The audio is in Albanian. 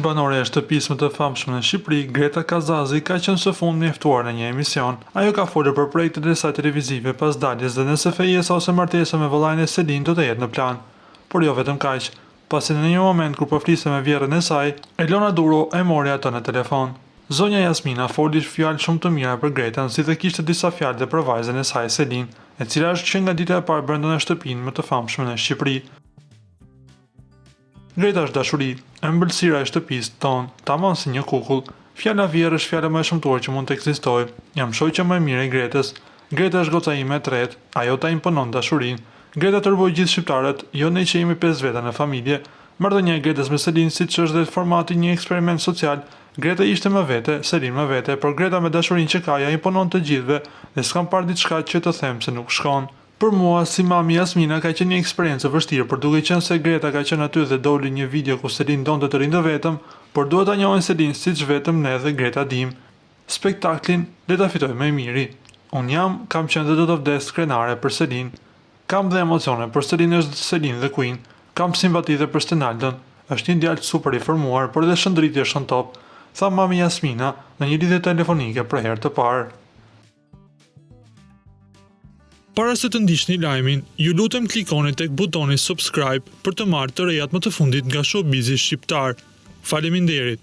banore e shtëpisë më të famshme në Shqipëri, Greta Kazazi, ka qenë së fundmi e ftuar në një emision. Ajo ka folur për projektet e saj televizive pas daljes dhe nëse fejesa ose martesa me vëllain e Selin do të jetë në plan. Por jo vetëm kaq, pasi në një moment kur po fliste me vjerrën e saj, Elona Duro e mori atë në telefon. Zonja Jasmina foli fjalë shumë të mira për Gretën, si dhe kishte disa fjalë dhe për vajzën e saj Selin, e cila është që nga dita e parë brenda në shtëpinë më të famshme në Shqipëri. Greta është dashuri, ëmbëlsira e shtëpisë tonë, tamam si një kukull. Fjala vjerë është fjala më e shëmtuar që mund të ekzistojë. Jam shoqja më e mirë e Gretës. Greta është goca ime e tretë, ajo ta imponon dashurinë. Greta tërboi gjithë shqiptarët, jo ne që jemi 5 veta në familje. Marrëdhënia e Gretës me Selin, siç është dhe formati një eksperiment social. Greta ishte më vete, Selin më vete, por Greta me dashurinë që ka ja imponon të gjithëve dhe s'kam parë diçka që të them se nuk shkon. Për mua, si mami Jasmina, ka qenë një eksperiencë e vështirë, por duke qenë se Greta ka qenë aty dhe doli një video ku Selin donte të rindë vetëm, por duhet ta njohin Selin siç vetëm ne dhe Greta dim. Spektaklin le ta fitoj më i miri. Kam qenë dhe do të vdes krenare për Selin. Kam dhe emocione, por Selin është Selin dhe Queen. Kam simpati dhe për Stenaldën. Është një djalë super i formuar, por edhe shëndritje është në top, tha mami Jasmina në një lidhje telefonike për herë të parë. Para se të ndiqni lajmin, ju lutem klikoni tek butoni subscribe për të marrë të rejat më të fundit nga showbizi shqiptar. Faleminderit.